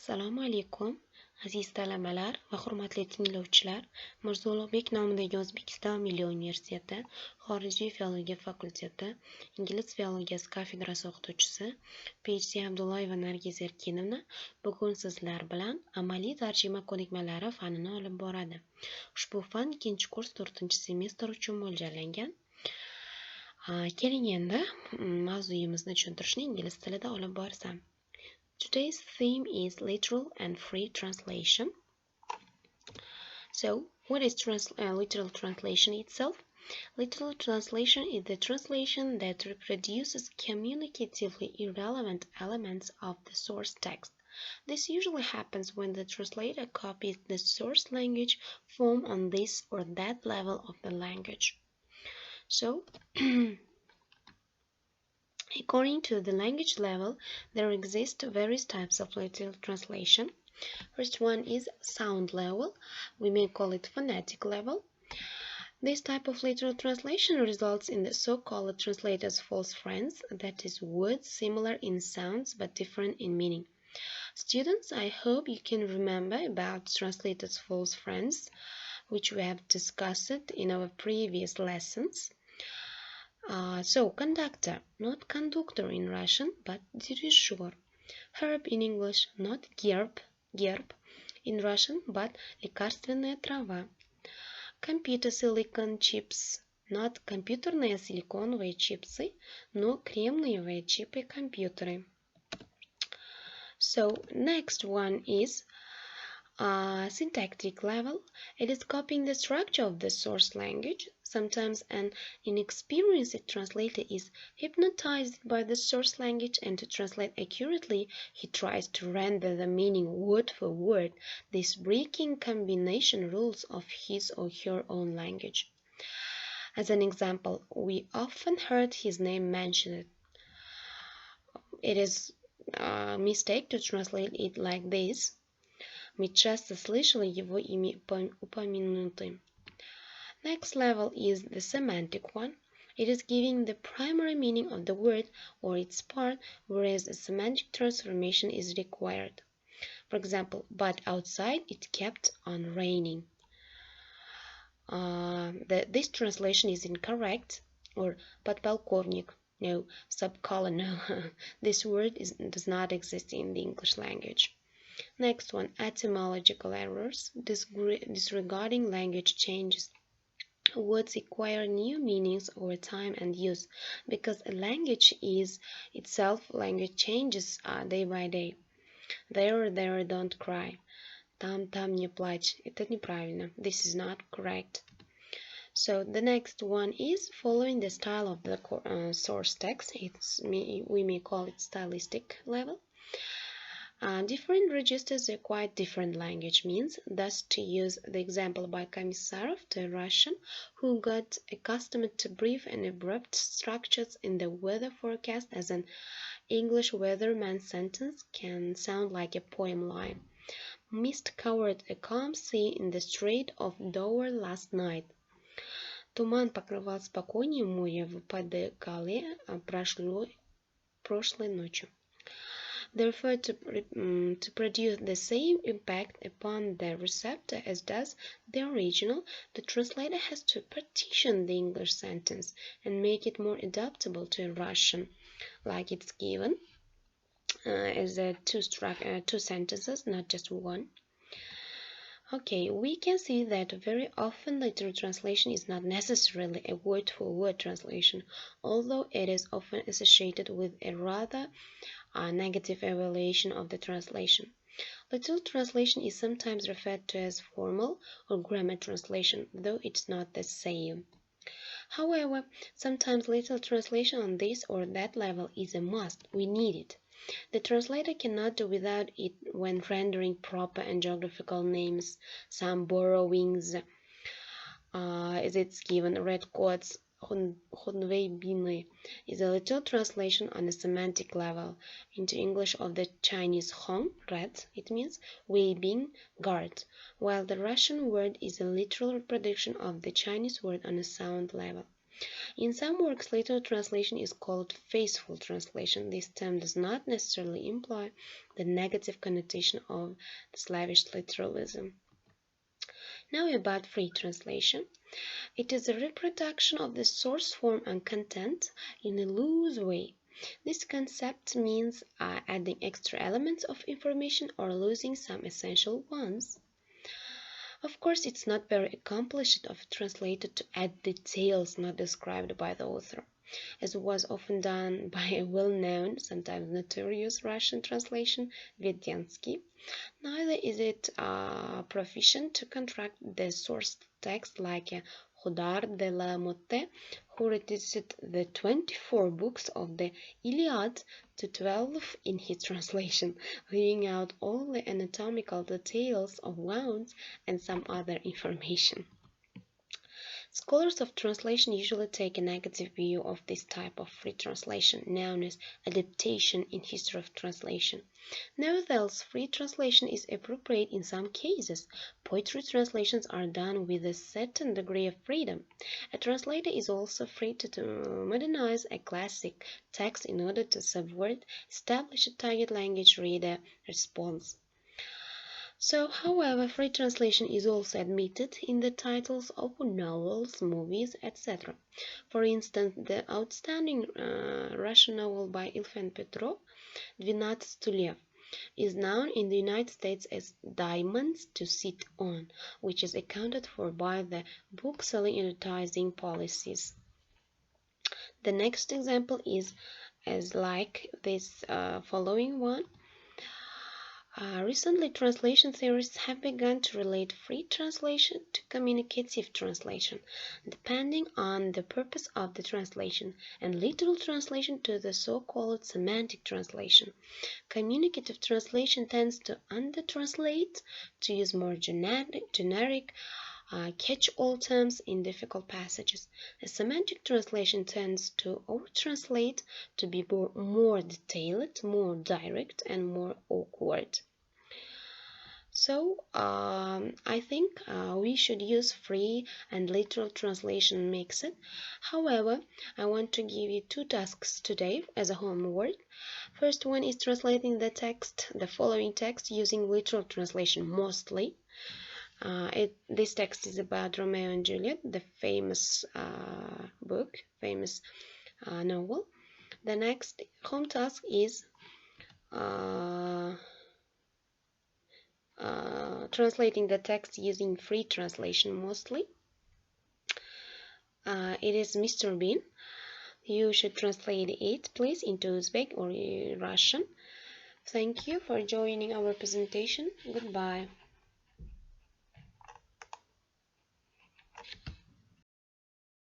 Assalomu alaykum, aziz talabalar va hurmatli tinglovchilar. Mavzulobek nomidagi O'zbekiston Milliy universiteti, Xorijий filologiya fakulteti, Ingliz filologiyasi kafedrasi o'qituvchisi PhD Abdullayeva Н.Э bugun sizlar bilan amaliy tarjima ko'nikmalari fanini olib boradi. Ushbu fan 2-kurs 4-semestr uchun mo'ljallangan. Keling endi mavzuyimizni tushuntirishni ingliz tilida olib borsam. Today's theme is literal and free translation. So, what is literal translation itself? Literal translation is the translation that reproduces communicatively irrelevant elements of the source text. This usually happens when the translator copies the source language form on this or that level of the language. So, according to the language level, there exist various types of literal translation. First one is sound level. We may call it phonetic level. This type of literal translation results in the so-called translator's false friends, that is, words similar in sounds but different in meaning. Students, I hope you can remember about translator's false friends, which we have discussed in our previous lessons. So, conductor, not conductor in Russian, but дирижер. Herb in English, not gerb in Russian, but лекарственная трава. Computer silicon chips, not компьютерные силиконовые чипсы, но кремниевые чипы компьютеры. So, next one is syntactic level. It is copying the structure of the source language. Sometimes an inexperienced translator is hypnotized by the source language, and to translate accurately, he tries to render the meaning word for word, this breaking combination rules of his or her own language. As an example, we often heard his name mentioned. It is a mistake to translate it like this. Мы часто слышали его имя упомянутым. Next level is the semantic one. It is giving the primary meaning of the word or its part, whereas a semantic transformation is required. For example, but outside it kept on raining. This translation is incorrect. Or подполковник. No, subcolon. No. This word does not exist in the English language. Next one, etymological errors, disregarding language changes. Words acquire new meanings over time and use, because a language is itself, language changes day by day. There, don't cry. Там не плачь. Это неправильно. This is not correct. So the next one is following the style of the source text. We may call it stylistic level. Different registers require different language means. Thus, to use the example by Комиссаров to a Russian who got accustomed to brief and abrupt structures in the weather forecast, as an English weatherman sentence can sound like a poem line. Mist covered a calm sea in the Strait of Dover last night. Туман покрывал спокойное море в Паде-Кале прошлой ночью. Therefore, to produce the same impact upon the receptor as does the original, the translator has to partition the English sentence and make it more adaptable to Russian, like it's given as two sentences, not just one. Okay, we can see that very often literal translation is not necessarily a word-for-word translation, although it is often associated with a rather negative evaluation of the translation. Literal translation is sometimes referred to as formal or grammar translation, though it's not the same. However, sometimes literal translation on this or that level is a must. We need it. The translator cannot do without it when rendering proper and geographical names. Some borrowings, as it's given, red coats, Хунвейбины, is a literal translation on a semantic level into English of the Chinese Hong, red, it means Weibing, guard, while the Russian word is a literal reproduction of the Chinese word on a sound level. In some works, literal translation is called faithful translation. This term does not necessarily imply the negative connotation of the Slavish literalism. Now about free translation. It is a reproduction of the source form and content in a loose way. This concept means adding extra elements of information or losing some essential ones. Of course, it's not very accomplished of a translator to add details not described by the author, as was often done by a well-known, sometimes notorious Russian translation, Vedensky. Neither is it proficient to construct the source text like a Hodar de la Motte, who reduced the 24 books of the Iliad to 12 in his translation, leaving out all the anatomical details of wounds and some other information. Scholars of translation usually take a negative view of this type of free translation, known as adaptation in history of translation. Nevertheless, free translation is appropriate in some cases. Poetry translations are done with a certain degree of freedom. A translator is also free to modernize a classic text in order to subvert established target language reader response. So, however, free translation is also admitted in the titles of novels, movies, etc. For instance, the outstanding Russian novel by Ilfen Petrov, «12 стульев», is known in the United States as Diamonds to Sit On, which is accounted for by the book-selling advertising policies. The next example is as like this following one. Recently, translation theorists have begun to relate free translation to communicative translation, depending on the purpose of the translation, and literal translation to the so-called semantic translation. Communicative translation tends to under-translate, to use more generic catch-all terms in difficult passages. A semantic translation tends to over-translate, to be more detailed, more direct, and more awkward. So, I think we should use free and literal translation mixed. However, I want to give you 2 tasks today as a homework. First one is translating the following text using literal translation mostly. This text is about Romeo and Juliet, the famous novel. The next home task is translating the text using free translation mostly. It is Mr. Bean. You should translate it, please, into Uzbek or Russian. Thank you for joining our presentation. Goodbye.